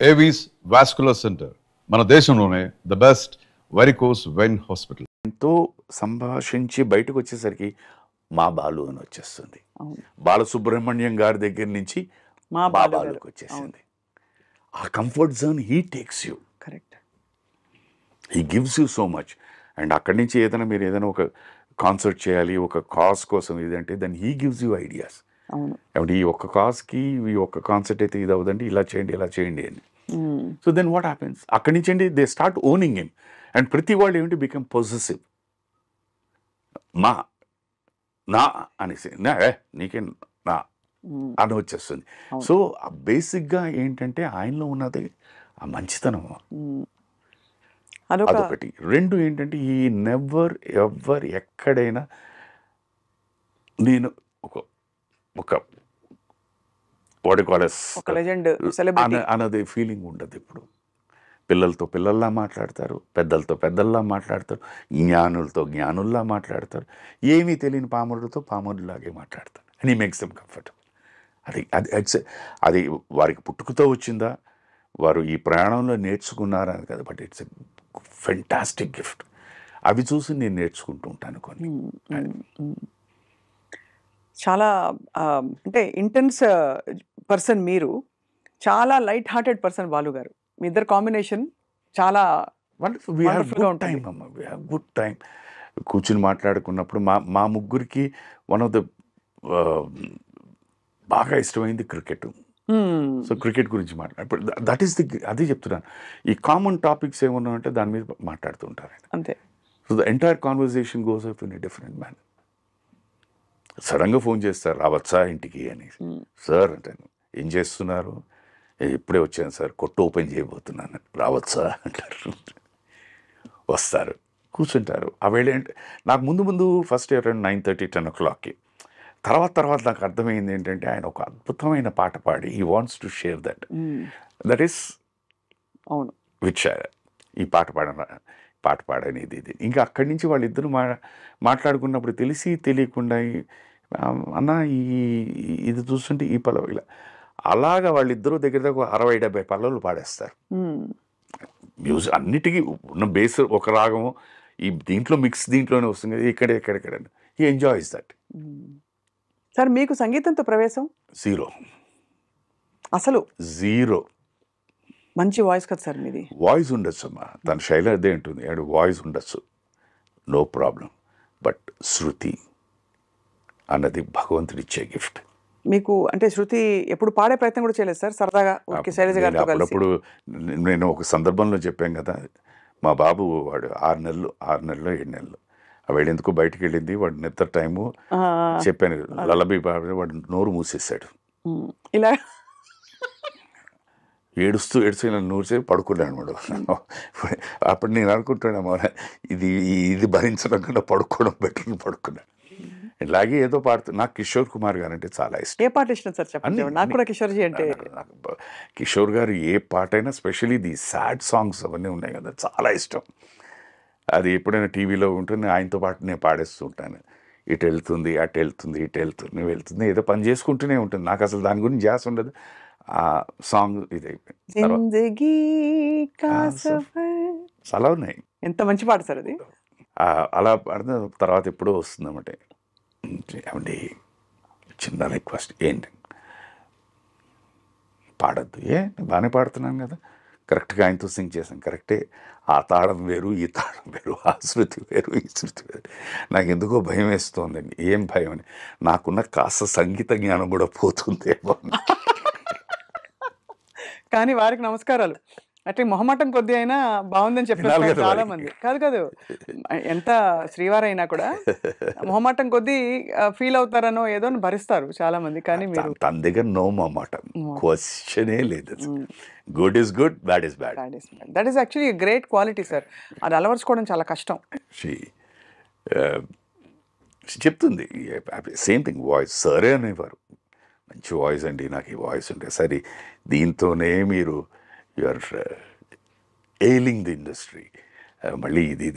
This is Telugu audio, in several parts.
ఏవీస్ వాస్కులర్ సెంటర్ మన దేశంలోనే the best varicose vein hospital. ఎంతో సంభాషించి బయటకు వచ్చేసరికి మా బాలు అని వచ్చేస్తుంది. బాలసుబ్రహ్మణ్యం గారి దగ్గర నుంచి మా బాలుకి వచ్చేసింది. ఆ comfort zone he takes you, correct, he gives you so much. And అక్కడి నుంచి ఏదైనా మీరు ఏదైనా ఒక కాన్సర్ట్ చేయాలి, ఒక కాజ్ కోసం ఇదంటే then he gives you ideas. ఏమంటే ఈ ఒక్క కాజ్కి ఈ ఒక్క కాన్సర్ట్ అయితే ఇది అవుదండి, ఇలా చేయండి ఇలా చేయండి అని. సో దెన్ వాట్ హ్యాపెన్స్, అక్కడి నుంచి అండి they start owning him. And ప్రతి వాళ్ళు ఏమిటి బికమ్ పొజెసివ్. మా నా అనేసి నీకే నా అని వచ్చేస్తుంది. సో బేసిక్గా ఏంటంటే ఆయనలో ఉన్నది ఆ మంచితనం, అదొకటి. రెండు ఏంటంటే ఈ నెవర్ ఎవర్ ఎక్కడైనా నేను ఒక అన్నది ఫీలింగ్ ఉండదు. ఇప్పుడు పిల్లలతో పిల్లల్లా మాట్లాడతారు, పెద్దలతో పెద్దల్లా మాట్లాడతారు, జ్ఞానులతో జ్ఞానుల్లా మాట్లాడతారు, ఏమీ తెలియని పాములతో పాములాగే మాట్లాడతారు. అండ్ ఈ మేక్స్ దెమ్ కంఫర్టబుల్. అది అది అది వారికి పుట్టుకతో వచ్చిందా, వారు ఈ ప్రయాణంలో నేర్చుకున్నారా అని కదా, but it's a fantastic gift. అవి చూసి నేను నేర్చుకుంటూ ఉంటాను కొన్ని. చాలా అంటే ఇంటెన్స్ పర్సన్ మీరు, చాలా లైట్ హార్టెడ్ పర్సన్ బాలు గారు. మీ ఇద్దరు కాంబినేషన్ చాలా గుడ్ టైం. కూర్చుని మాట్లాడుకున్నప్పుడు మా ముగ్గురికి వన్ ఆఫ్ ద బాగా ఇష్టమైంది క్రికెట్. సో క్రికెట్ గురించి ఇప్పుడు దట్ ఈస్ అదే చెప్తున్నాను. ఈ కామన్ టాపిక్స్ ఏమన్నా అంటే దాని మీద మాట్లాడుతూ ఉంటారు అంతే. So the entire conversation goes up in a different man. సడన్గా ఫోన్ చేస్తారు, రావచ్చా ఇంటికి అని. సార్ అంటాను, ఏం చేస్తున్నారు? ఇప్పుడే వచ్చాను సార్, కొట్టు ఓపెన్ చేయబోతున్నాను. రావచ్చా అంటారు. వస్తారు, కూర్చుంటారు. ఆ వేళ ఏంటి, నాకు ముందు ఫస్ట్ అరౌండ్ 9:30, 10 o'clockకి. తర్వాత నాకు అర్థమైంది ఏంటంటే ఆయన ఒక అద్భుతమైన పాట పాడి he wants to share that is అవును విచ్ ఈ పాట పాడనేది ఇది. ఇంకా అక్కడి నుంచి వాళ్ళిద్దరూ మాట్లాడుకున్నప్పుడు తెలిసి తెలియకుండా అన్న ఇది చూస్తుంటే ఈ పల్లవి ఇలా అలాగా వాళ్ళిద్దరూ దగ్గర 60-70 పల్లవులు పాడేస్తారు. మ్యూజిక్ అన్నిటికీ ఉన్న బేస్ ఒక రాగము ఈ దీంట్లో మిక్స్ దీంట్లోనే వస్తుంది కదా, ఎక్కడెక్కడ హీ ఎంజాయ్స్ దట్. సార్ మీకు సంగీతంతో ప్రవేశం? జీరో, అసలు జీరో. మంచి వాయిస్ కదా సార్ మీది. వాయిస్ ఉండొచ్చు అమ్మా, తన శైలి అదే ఉంటుంది, అండ్ వాయిస్ ఉండొచ్చు, నో ప్రాబ్లం. బట్ శృతి అన్నది భగవంతుడు ఇచ్చే గిఫ్ట్. మీకు అంటే శృతి ఎప్పుడు పాడే ప్రయత్నం కూడా చేయలేదు సార్? సరదాగా శైలజ గారితో కలిసి? అప్పుడప్పుడు నేను ఒక సందర్భంలో చెప్పాను కదా, మా బాబు వాడు 6 నెలలు 7 నెలలు వాడు ఎందుకు బయటికి వెళ్ళింది, వాడు నిద్ర టైము చెప్పాను, లలబీ బాబు వాడు నోరు మూసేశాడు. ఇలా ఏడుస్తూ ఇలా నూరిసేపు పడుకున్నాను వాడు. అప్పుడు నేను అనుకుంటున్నా ఇది భరించడం కన్నా పడుకోవడం బెటర్, పడుకున్నాను. ఇలాగే ఏదో పాడుతూ నాకు కిషోర్ కుమార్ గారు అంటే చాలా ఇష్టం. ఏ పాట ఇష్టం సార్ చెప్పండి? నాకు కూడా కిషోర్జీ అంటే, కిషోర్ గారు ఏ పాట అయినా, స్పెషలీ ది సాడ్ సాంగ్స్ అవన్నీ ఉన్నాయి కదా, చాలా ఇష్టం. అది ఎప్పుడైనా టీవీలో ఉంటుంది, ఆయనతో పాటు నేను పాడేస్తూ ఉంటాను. ఇటు వెళ్తుంది అటు వెళ్తుంది ఇటు వెళ్తుంది ఏదో పని చేసుకుంటూనే ఉంటుంది. నాకు అసలు దాని గురించి జాస్ ఉండదు. ఆ సాంగ్ ఇది అయిపోయింది. చాలా ఉన్నాయి. ఎంత మంచి పాట సార్ అది. అలా పాడిన తర్వాత ఎప్పుడో వస్తుందన్నమాట. ఏమండి చిన్న రిక్వెస్ట్, ఏంటి పాడద్దు? నేను బాగానే పాడుతున్నాను కదా, కరెక్ట్గా ఆయనతో సింగ్ చేశాను, కరెక్టే. ఆ తాళం వేరు ఈ తాళం వేరు, ఆ శృతి వేరు ఈ శృతి వేరు. నాకు ఎందుకో భయం వేస్తోందండి. ఏం భయం అని, నాకున్న కాస్త సంగీత జ్ఞానం కూడా పోతుందేమో. కానీ వారికి నమస్కారాలు. అంటే మొహమాటం కొద్ది అయినా బాగుందని చెప్పారు చాలా మంది. కాదు ఎంత శ్రీవారు అయినా కూడా మొహమాటం కొద్దీ ఫీల్ అవుతారనో ఏదో భరిస్తారు చాలా మంది. కానీ మీరు తన దగ్గర నో మొహమాటం, క్వశ్చనే లేదు. Good is good, bad is bad. That is actually great quality sir. అది అలవర్చుకోవడం చాలా కష్టం. చెప్తుంది సేమ్ థింగ్, వాయిస్ సరే అనేవారు, మంచి వాయిస్ అండి, నాకు ఈ వాయిస్ ఉంటే సరే, దీంతోనే మీరు you are ailing the industry. మళ్ళీ ఇది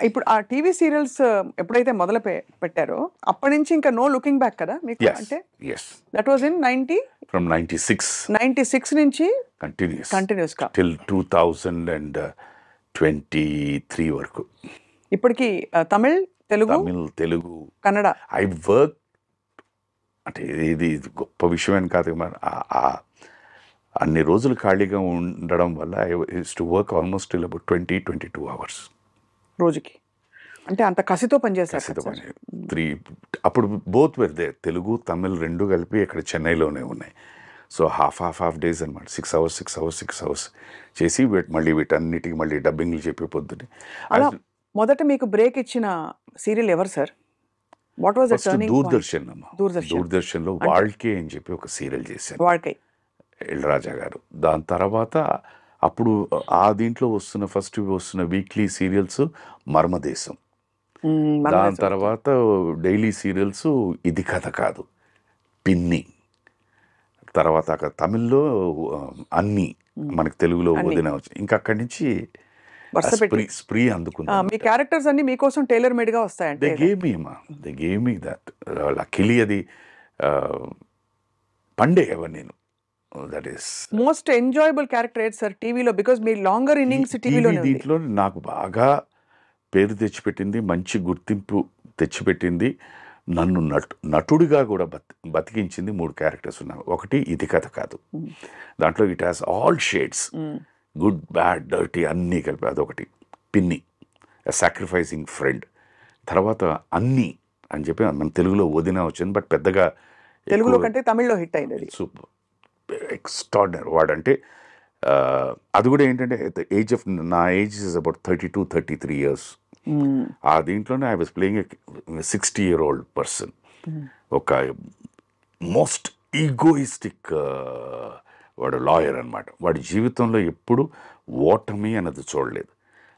ఇప్పుడు ఆ టీవీ సీరియల్స్ ఎప్పుడైతే మొదలు పెట్టారో అప్పటి నుంచి ఇంకా నో లుకింగ్ బ్యాక్ కదా మీకు? అంటే దట్ వాజ్ ఇన్ 96 నుంచి కంటిన్యూస్ గా till 2023 వరకు. ఇప్పటికి తమిళ్, తెలుగు, కన్నడ ఐ వర్క్. అంటే ఇది గొప్ప విషయం అని కాదు, అన్ని రోజులు ఖాళీగా ఉండడం వల్ల I use to work almost till about 20-22 hours రోజుకి. అంటే అంత కసితో పనిచేస్తారు. అప్పుడు both where they, Telugu Tamil రెండు కలిపి ఇక్కడ చెన్నైలోనే ఉన్నాయి. సో హాఫ్ డేస్ అనమాట, 6 hours చేసి మళ్ళీ వీటన్నిటికి మళ్ళీ డబ్బింగ్లు చెప్పి పొద్దుని. అలా మొదట మీకు బ్రేక్ ఇచ్చిన సీరియల్ ఎవరు సార్? వాట్ వాజ్ దూరదర్శన్ అమ్మా. దూరదర్శన్లో వాళ్కే అని చెప్పి ఒక సీరియల్ చేశాను, ఇళరాజా గారు. దాని తర్వాత అప్పుడు దీంట్లో ఫస్ట్ వస్తున్న వీక్లీ సీరియల్స్ మర్మదేశం, దాని తర్వాత డైలీ సీరియల్స్ ఇది కథ కాదు, పిన్ని, తర్వాత తమిళ్లో అన్ని, మనకి తెలుగులో వదిన వచ్చింది. ఇంకా అక్కడి నుంచి స్ప్రీ అందుకున్నా. మీ క్యారెక్టర్స్ అన్ని మీకోసం టైలర్ మేడ్ గా వస్తాయంటే they gave me that. Luckily అది పండే ఎవరు నేను. That is most enjoyable character ఏది సార్ టీవీలో? బికాజ్ మీ లాంగర్ ఇన్నింగ్స్ టీవీలో దీంట్లో నాకు బాగా పేరు తెచ్చిపెట్టింది, మంచి గుర్తింపు తెచ్చిపెట్టింది, నన్ను నటుడిగా కూడా బతికించింది 3 క్యారెక్టర్స్ ఉన్నాయి. ఒకటి ఇది కథ కాదు, దాంట్లో it has all shades, good bad dirty అన్నీ కలిపి. అదొకటి. పిన్ని, సాక్రిఫైసింగ్ ఫ్రెండ్. తర్వాత అన్నీ అని చెప్పి మన తెలుగులో వదిన వచ్చింది, బట్ పెద్దగా తెలుగులో కంటే తమిళ్లో హిట్ అయింది. సూపర్ ఎక్స్ట్రాడినరీ వాడంటే. అది కూడా ఏంటంటే నా ఏజ్ ఇస్ అబౌట్ 32-33 years. ఆ దీంట్లోనే I was playing 60-year-old person. ఒక మోస్ట్ ఈగోయిస్టిక్ వాడు లాయర్ అనమాట. వాడి జీవితంలో ఎప్పుడు ఓటమి అన్నది చూడలేదు.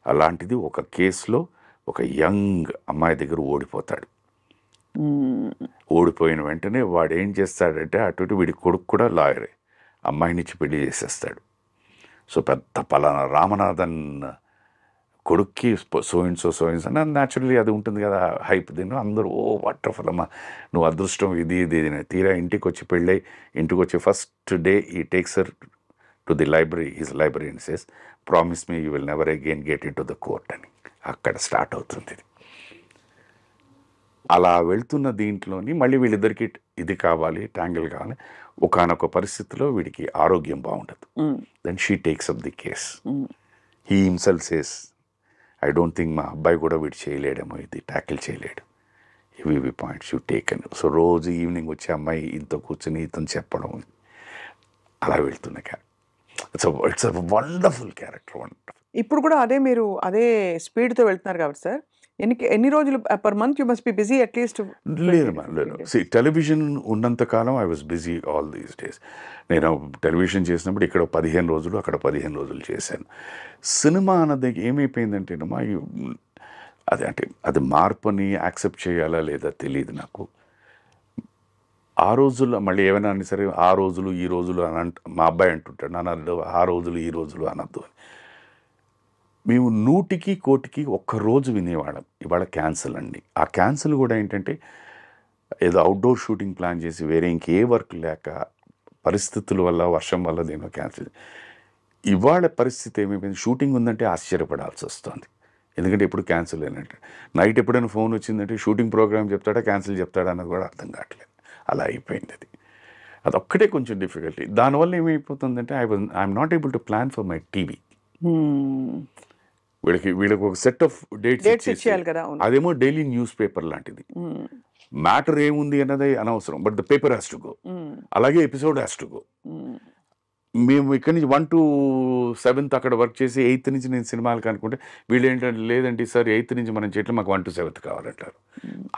అలాంటిది ఒక కేసులో ఒక యంగ్ అమ్మాయి దగ్గర ఓడిపోతాడు. ఓడిపోయిన వెంటనే వాడు ఏం చేస్తాడంటే అటు వీడి కొడుకు కూడా లాయరే, అమ్మాయినిచ్చి పెళ్లి చేసేస్తాడు. సో పెద్ద పలానా రామనాథన్ కొడుక్కి సోయిన్స్ అని న్యాచురల్లీ అది ఉంటుంది కదా హైప్. దీన్ని అందరూ ఓ వాటర్ఫుల్ అమ్మా, నువ్వు అదృష్టం ఇది తీరా ఇంటికి వచ్చి పెళ్ళై ఇంటికి వచ్చి ఫస్ట్ డే ఈ takes her to the library, his library and says promise me you will never again get in to the court అని. అక్కడ స్టార్ట్ అవుతుంది ఇది. అలా వెళ్తున్న దీంట్లోని మళ్ళీ వీళ్ళిద్దరికి ఇది కావాలి, ట్యాంగిల్ కావాలి. ఒకానొక పరిస్థితిలో వీడికి ఆరోగ్యం బాగుండదు. Then she takes up the case. He himself says I don't think మా అబ్బాయి కూడా వీడు చేయలేడేమో, ఇది ట్యాకిల్ చేయలేడు, ఇవి పాయింట్స్ యూ టేక్ అని. సో రోజు ఈవినింగ్ వచ్చి అమ్మాయి ఇంత కూర్చొని ఇతను చెప్పడం, అలా వెళ్తున్న character. It's a wonderful character, wonderful. ఇప్పుడు కూడా మీరు అదే స్పీడ్తో వెళ్తున్నారు కాబట్టి సార్, ఎన్ని రోజులు per month you must be busy at least? లేదు. టెలివిజన్ ఉన్నంతకాలం I was busy all these days. నేను టెలివిజన్ చేసినప్పుడు ఇక్కడ 15 రోజులు, అక్కడ 15 రోజులు చేశాను. సినిమా అన్నది ఏమైపోయిందంటే అది మార్పుని యాక్సెప్ట్ చేయాలా లేదా తెలియదు నాకు. ఆ రోజుల్లో మళ్ళీ ఏమైనా అని సరే ఆ రోజులు ఈ రోజులు అని మా అబ్బాయి అంటుంటాడు, నాన్న ఆ రోజులు ఈ రోజులు అనద్దు అని. మేము 100కి 1,000కి ఒక్కరోజు వినేవాళ్ళం. ఇవాళ క్యాన్సిల్ అండి. ఆ క్యాన్సిల్ కూడా ఏంటంటే ఏదో అవుట్డోర్ షూటింగ్ ప్లాన్ చేసి వేరే ఇంకే వర్క్ లేక పరిస్థితుల వల్ల, వర్షం వల్ల దేనో క్యాన్సిల్. ఇవాళ పరిస్థితి ఏమైపోయింది, షూటింగ్ ఉందంటే ఆశ్చర్యపడాల్సి వస్తుంది. ఎందుకంటే ఎప్పుడు క్యాన్సిల్ అయినట్టు. నైట్ ఎప్పుడైనా ఫోన్ వచ్చిందంటే షూటింగ్ ప్రోగ్రామ్ చెప్తాడా క్యాన్సిల్ చెప్తాడా అన్నది కూడా అర్థం కావట్లేదు. అలా అయిపోయింది అది. అదొక్కటే కొంచెం డిఫికల్టీ. దానివల్ల ఏమైపోతుందంటే I'm not able to plan for my TV. వీళ్ళకి ఒక సెట్ ఆఫ్ డేట్స్ ఇచ్చేయాలి కదా. అదేమో డైలీ న్యూస్ పేపర్ లాంటిది. మ్యాటర్ ఏముంది అన్నది అనవసరం, but the paper has to go. అలాగే ఎపిసోడ్ హ్యాస్ టు గో. మేము ఇక్కడి నుంచి 1 to 7th అక్కడ వర్క్ చేసి 8th నుంచి నేను సినిమాలకు అనుకుంటే వీళ్ళు ఏంటంటే లేదంటే సార్ 8th నుంచి మనం చేయట్లేదు, మాకు 1 to 7th కావాలంటారు.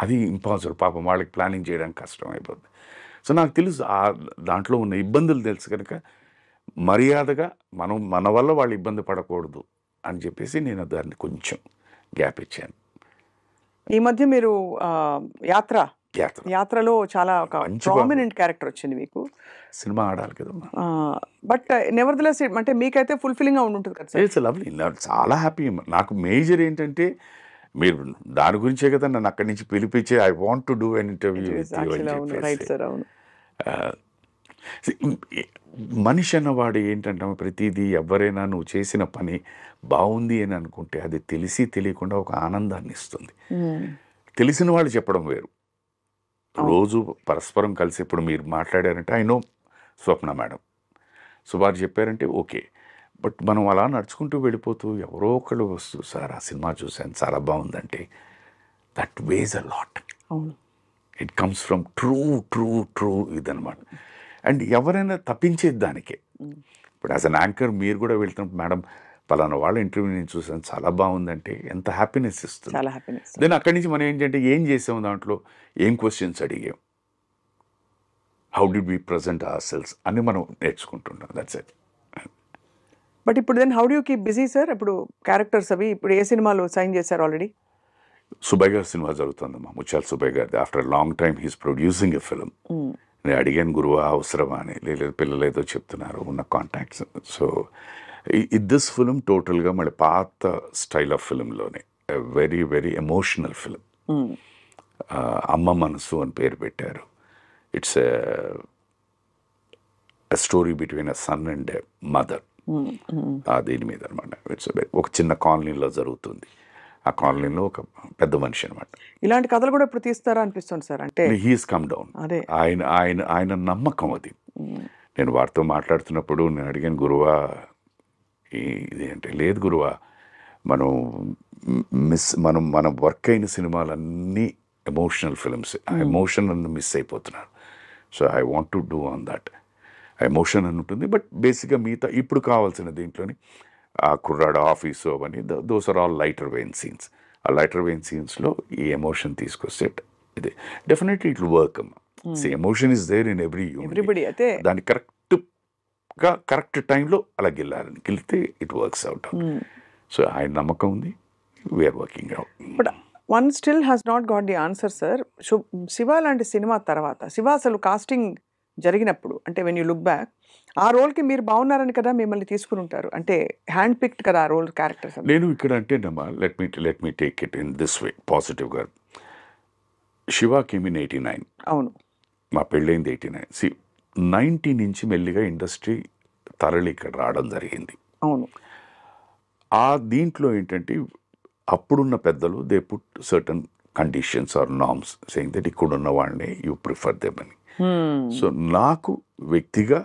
అది ఇంపాసిబుల్. పాపం వాళ్ళకి ప్లానింగ్ చేయడానికి కష్టం అయిపోతుంది. సో నాకు తెలుసు దాంట్లో ఉన్న ఇబ్బందులు తెలుసు కనుక మర్యాదగా మన వల్ల వాళ్ళు ఇబ్బంది పడకూడదు అని చెప్పేసి నేను దాన్ని కొంచెం గ్యాప్ ఇచ్చాను. ఈ మధ్య మీరు యాత్రలో చాలా ఒక ప్రామినెంట్ క్యారెక్టర్ వచ్చింది మీకు. సినిమా ఆడాలి కదమ్మా. బట్ నెవర్దలెస్ అంటే మీకైతే ఫుల్ఫిల్లింగ్ గా ఉంటుంది కదా సార్? It's lovely. చాలా హ్యాపీ. నాకు మేజర్ ఏంటంటే మీరు దాని గురించే కదా నన్ను అక్కడి నుంచి పిలిపించి I want to do an interview with you అని అవును రైట్ చెప్పేసి. సార్ అవును మనిషి అన్నవాడు ఏంటంటే ప్రతిదీ ఎవరైనా నువ్వు చేసిన పని బాగుంది అని అనుకుంటే అది తెలిసి తెలియకుండా ఒక ఆనందాన్ని ఇస్తుంది. తెలిసిన వాళ్ళు చెప్పడం వేరు, రోజు పరస్పరం కలిసి ఇప్పుడు మీరు మాట్లాడారంటే I know Swapna madam, so వారు చెప్పారంటే ఓకే. బట్ మనం అలా నడుచుకుంటూ వెళ్ళిపోతూ ఎవరో ఒకళ్ళు వస్తూ సార్ ఆ సినిమా చూశాను చాలా బాగుందంటే దట్ వేస్ అ లాట్. అవును ఇట్ కమ్స్ ఫ్రమ్ ట్రూ ఇదనమాట. అండ్ ఎవరైనా తప్పించేది దానికే. ఇప్పుడు యాజ్ అన్ యాంకర్ మీరు కూడా వెళ్తున్నప్పుడు మేడం పలానా వాళ్ళ ఇంటర్వ్యూ నేను చూసాను చాలా బాగుందంటే ఎంత హ్యాపీనెస్ ఇస్తుంది. చాలా హ్యాపీనెస్. దెన్ అక్కడి నుంచి మనం ఏంటంటే ఏం చేసాము, దాంట్లో ఏం క్వశ్చన్స్ అడిగాం, how did we present our cells అని మనం నేర్చుకుంటున్నాం. That's it. బట్ ఇప్పుడు then how do you keep busy sir? ఇప్పుడు క్యారెక్టర్స్ అవి ఇప్పుడు ఏ సినిమాలు సైన్ చేశారు ఆల్రెడీ? సుబ్బయ్య గారి సినిమా జరుగుతుందమ్మా, ముత్యాల సుబ్బయ్య గారిది. After long time he's producing a film. నేను అడిగాను గురువా అవసరమా అని, లేదు పిల్లలు ఏదో చెప్తున్నారు ఉన్న కాంటాక్ట్స్. సో దిస్ ఫిలిం టోటల్గా మళ్ళీ పాత స్టైల్ ఆఫ్ ఫిలింలోనే very very emotional film. Amma Manasu అని పేరు పెట్టారు. It's a story between a son and a mother. దీని మీద అనమాట. ఇట్స్ ఒక చిన్న కాలనీలో జరుగుతుంది. ఆ కాలనీలో ఒక పెద్ద మనిషి అనమాట. ఇలాంటి కథలు కూడా ఇప్పుడు తీస్తారా అనిపిస్తుంది సార్? అంటే హీస్ కమ్ డౌన్. అదే ఆయన ఆయన ఆయన నమ్మకం అది. నేను వారితో మాట్లాడుతున్నప్పుడు నేను అడిగాను గురువా ఇది అంటే, లేదు గురువా మనం వర్క్ అయిన సినిమాలన్నీ ఎమోషనల్ ఫిల్మ్స్, ఆ ఎమోషన్ అన్న మిస్ అయిపోతున్నారు. So I want to do on that. Emotion అని ఉంటుంది, బట్ బేసిక్గా మిగతా ఇప్పుడు కావాల్సిన దీంట్లోని ఆ కుర్రాడు ఆఫీసు అవన్నీ those are all lighter vein scenes. ఆ లైటర్ వెయిన్ సీన్స్లో ఈ ఎమోషన్ తీసుకొస్తే ఇది డెఫినెట్లీ ఇట్ విల్ వర్క్ అమ్మా. Emotion is there in everybody. అయితే దాన్ని కరెక్ట్ టైంలో అలా గెలితే ఇట్ వర్క్స్ అవుట్. సో ఆయన నమ్మకం ఉంది, we're working out. But one still has not got the answer sir. Shiva లాంటి సినిమా తర్వాత శివ అసలు కాస్టింగ్ జరిగినప్పుడు అంటే వెన్ యూ లుక్ బ్యాక్ ఆ రోల్కి మీరు బాగున్నారని కదా మిమ్మల్ని తీసుకుని ఉంటారు, అంటే హ్యాండ్ పిక్డ్ కదా ఆ రోల్ క్యారెక్టర్స్. నేను ఇక్కడ అంటేనమ్మా let me take it in this way పాజిటివ్గా. Siva came in 89. అవును, మా పెళ్ళైంది 89. 90 నుంచి మెల్లిగా ఇండస్ట్రీ తరలి ఇక్కడ రావడం జరిగింది. అవును. ఆ దీంట్లో ఏంటంటే అప్పుడున్న పెద్దలు they put certain conditions or norms saying that ఇక్కడున్న వాళ్ళని యూ ప్రిఫర్ దెమ్ అని. సో నాకు వ్యక్తిగా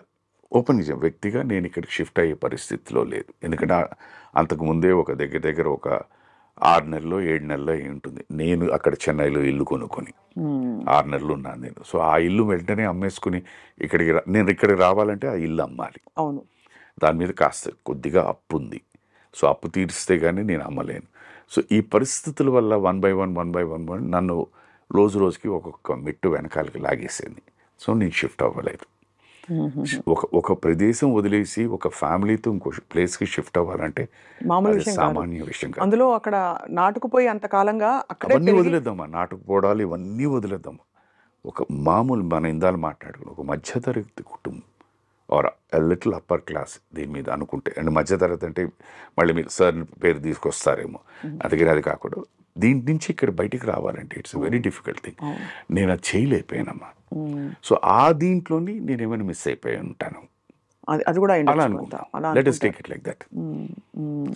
నేను ఇక్కడికి షిఫ్ట్ అయ్యే పరిస్థితిలో లేదు. ఎందుకంటే అంతకుముందే ఒక దగ్గర ఒక 6 నెలల్లో 7 నెలల్లో ఉంటుంది. నేను అక్కడ చెన్నైలో ఇల్లు కొనుక్కొని 6 నెలలు ఉన్నాను నేను. సో ఆ ఇల్లు వెంటనే అమ్మేసుకుని నేను ఇక్కడికి రావాలంటే ఆ ఇల్లు అమ్మాలి. అవును. దాని మీద కాస్త కొద్దిగా అప్పు ఉంది. సో అప్పు తీరిస్తే కానీ నేను అమ్మలేను. సో ఈ పరిస్థితుల వల్ల వన్ బై వన్ నన్ను రోజుకి ఒక్కొక్క మెట్టు వెనకాలకి లాగేసింది. సో నేను షిఫ్ట్ అవ్వలేదు. ఒక ప్రదేశం వదిలేసి ఒక ఫ్యామిలీతో ఇంకో ప్లేస్కి షిఫ్ట్ అవ్వాలంటే సామాన్య విషయం కాదు. అందులో అక్కడ నాటుకుపోయి అంతకాలంగా అవన్నీ వదిలేద్దామా, నాటుకుపోవడాలు ఇవన్నీ వదిలేద్దామా. ఒక మామూలు మన ఇందాలు మాట్లాడుకుని ఒక మధ్యతరగతి కుటుంబం ఆర్ లిటిల్ అప్పర్ క్లాస్ దీని మీద అనుకుంటే, అండ్ మధ్యతరగతి అంటే మళ్ళీ మీరు సార్ పేరు తీసుకొస్తారేమో, అందుకని అది కాకుండా దీని నుంచి ఇక్కడ బయటికి రావాలంటే ఇట్స్ వెరీ డిఫికల్ట్ థింగ్. నేను అది చేయలేకపోయానమ్మా. సో ఆ దీంట్లోని నేను ఏమైనా మిస్ అయిపోయి ఉంటాను, అది కూడా అలా అనుకుంటా. Let us take it like that.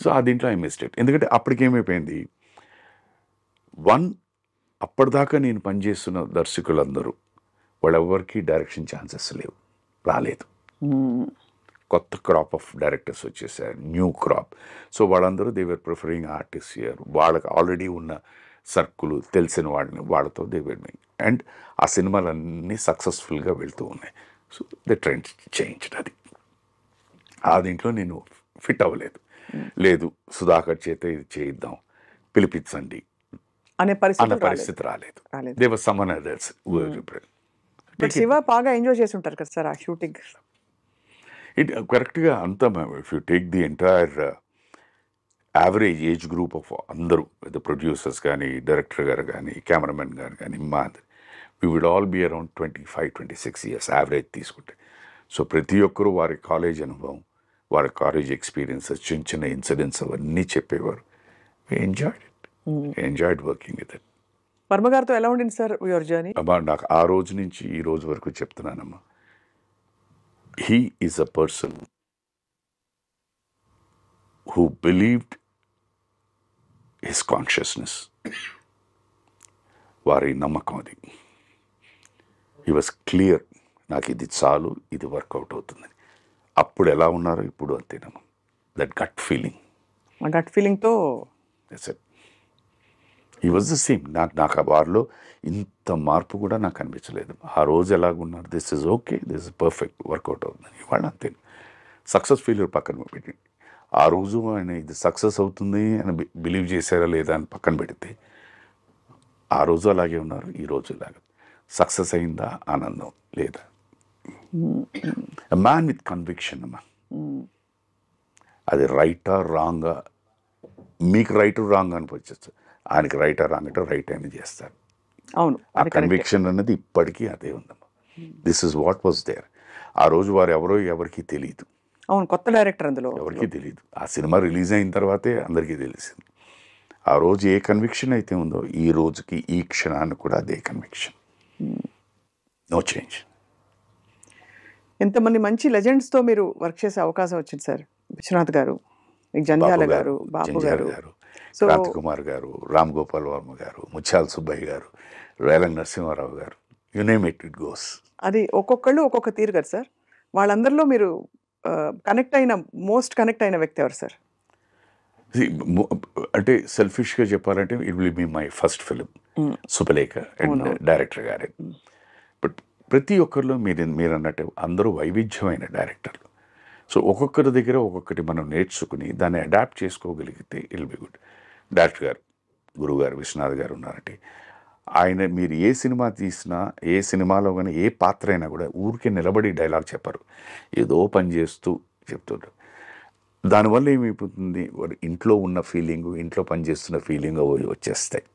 So ఆ దీంట్లో ఐ మిస్డ్ ఇట్. ఎందుకంటే అప్పటికి ఏమైపోయింది, అప్పటిదాకా నేను పనిచేస్తున్న దర్శకులందరూ వాళ్ళెవ్వరికి డైరెక్షన్ ఛాన్సెస్ రాలేదు. కొత్త క్రాప్ ఆఫ్ డైరెక్టర్స్ వచ్చేసారు, న్యూ క్రాప్. సో వాళ్ళందరూ they were preferring artist here. వాళ్ళకి ఆల్రెడీ ఉన్న సర్కులు తెలిసిన వాళ్ళతో దే వర్ మేకింగ్, అండ్ ఆ సినిమాలన్నీ సక్సెస్ఫుల్గా వెళ్తూ ఉన్నాయి. So the trend changed. అది ఆ దీంట్లో నేను ఫిట్ అవ్వలేదు. లేదు సుధాకర్ చేత ఇది చేయిద్దాం, పిలిపించండి అన్న పరిస్థితి రాలేదు. దేవర్ సమ్మన్ అదర్స్. శివ బాగా ఎంజాయ్ చేసి ఉంటారు కదా సార్ ఆ షూటింగ్. ఇట్ కరెక్ట్గా అంతా if you take the entire average age group of అందరూ, ప్రొడ్యూసర్స్ కానీ, డైరెక్టర్ గారు కానీ, కెమెరామెన్ గారు కానీ, we will all be around 25-26 years average తీసుకుంటే. సో ప్రతి ఒక్కరూ వారి కాలేజ్ అనుభవం, వారి కాలేజ్ ఎక్స్పీరియన్సెస్, చిన్న ఇన్సిడెంట్స్ అవన్నీ చెప్పేవారు. We enjoyed it. Enjoyed working with it. Varma గారితో ఎలా ఉండింది సార్ యువర్ జర్నీ? అమ్మా నాకు ఆ రోజు నుంచి ఈ రోజు వరకు చెప్తున్నానమ్మా, he is a person who believed his consciousness. వారి నమ్మకం అది. హీ వాజ్ క్లియర్, నాకు ఇది చాలు, ఇది వర్కౌట్ అవుతుందని. అప్పుడు ఎలా ఉన్నారో ఇప్పుడు అంతేనమ్మా. దట్ గట్ ఫీలింగ్, ఆ గట్ ఫీలింగ్తో హీ వాజ్ ద సేమ్. నాకు ఆ వారిలో ఇంత మార్పు కూడా నాకు అనిపించలేదు. ఆ రోజు ఎలాగున్నారు, this is okay, this is perfect, work out అవుతుందని. ఇవాళ అంతే. సక్సెస్ ఫెయిల్యూర్ పక్కన పెట్టండి, ఆ రోజు ఆయన ఇది సక్సెస్ అవుతుంది అని బిలీవ్ చేశారా లేదా అని పక్కన పెడితే, ఆ రోజు అలాగే ఉన్నారు, ఈ రోజు ఇలాగే. సక్సెస్ అయిందా, ఆనందం లేదా. మ్యాన్ విత్ కన్విక్షన్ అమ్మా. అది రైటా రాంగా, మీకు రైట్ రాంగ్ అనిపించచ్చు, ఆయనకి రైటా రాంగ్ అంటే రైట్ అని చేస్తారు. అవును, ఆ కన్విక్షన్ అన్నది ఇప్పటికీ అదే ఉందమ్మా. This is what was there. ఆ రోజు వారు ఎవరో ఎవరికి తెలియదు. అవును, కొత్త డైరెక్టర్ అందులో, ఎవరికి తెలియదు. ఆ సినిమా రిలీజ్ అయిన తర్వాతే అందరికీ తెలిసింది. ఆ రోజు ఏ కన్విక్షన్ అయితే ఉందో ఈ రోజుకి ఈ క్షణాన్ని కూడా అదే కన్విక్షన్, నో చేంజ్. ఎంతమంది మంచి లెజెండ్స్తో మీరు వర్క్ చేసే అవకాశం వచ్చింది సార్. విశ్వనాథ్ గారు, జంధ్యాల గారు, బాపు గారు, సో క్రాంతి కుమార్ గారు, రామ్ గోపాల్ వర్మ గారు, ముత్యాల సుబ్బయ్య గారు, రేలంగి నరసింహారావు గారు, you name it, it goes. అది ఒక్కొక్కళ్ళు ఒక్కొక్క తీరు కదా సార్. వాళ్ళందరిలో మీరు మోస్ట్ కనెక్ట్ అయిన వ్యక్తి ఎవరు సార్? అంటే సెల్ఫిష్గా చెప్పాలంటే it will be my first film Subhalekha and director గారే. బట్ ప్రతి ఒక్కరిలో మీరు అన్నట్టు అందరూ వైవిధ్యమైన డైరెక్టర్లు. సో ఒక్కొక్కరి దగ్గర ఒక్కొక్కటి మనం నేర్చుకుని దాన్ని అడాప్ట్ చేసుకోగలిగితే ఇల్ బి గుడ్. డైరెక్టర్ గారు, గురువు గారు, విశ్వనాథ్ గారు ఉన్నారంటే, ఆయన మీరు ఏ సినిమా తీసినా, ఏ సినిమాలో కానీ ఏ పాత్ర అయినా కూడా ఊరికే నిలబడి డైలాగ్ చెప్పరు, ఏదో పని చేస్తూ చెప్తుంటారు. దానివల్ల ఏమైపోతుంది, ఇంట్లో ఉన్న ఫీలింగు, ఇంట్లో పనిచేస్తున్న ఫీలింగ్ అవి వచ్చేస్తాయి.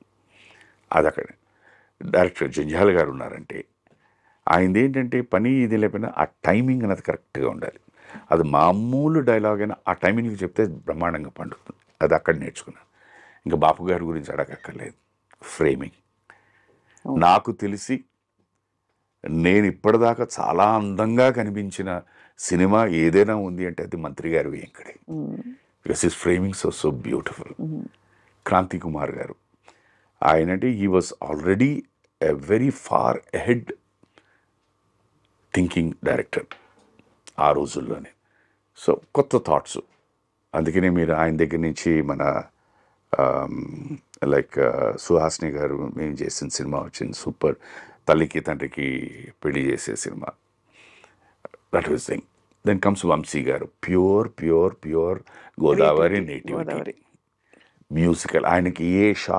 అది అక్కడ. డైరెక్టర్ జంధ్యాల గారు ఉన్నారంటే ఆయనది ఏంటంటే పని ఇది లేకపోయినా ఆ టైమింగ్ అనేది కరెక్ట్గా ఉండాలి. అది మామూలు డైలాగ్ అయినా ఆ టైమింగ్కి చెప్తే బ్రహ్మాండంగా పండుతుంది. అది అక్కడ నేర్చుకున్నాను. ఇంకా బాపు గారి గురించి అడగక్కర్లేదు. ఫ్రేమింగ్ నాకు తెలిసి నేను ఇప్పటిదాకా చాలా అందంగా కనిపించిన సినిమా ఏదైనా ఉంది అంటే అది మంత్రి గారు వెంకడే. Because his framing so beautiful. Kranti Kumar గారు, ఆయనంటే he was already a very far ahead thinking director ఆ రోజుల్లోనే. సో కొత్త థాట్స్. అందుకనే మీరు ఆయన దగ్గర నుంచి మన లైక్ సుహాసిని గారు మేము చేసిన సినిమా వచ్చింది సూపర్, తల్లికి తండ్రికి పెళ్లి చేసే cinema, that was thing. Then comes Vamsi గారు, ప్యూర్ గోదావరి నేటివిటీ మ్యూజికల్. ఆయనకి ఏ షార్ట్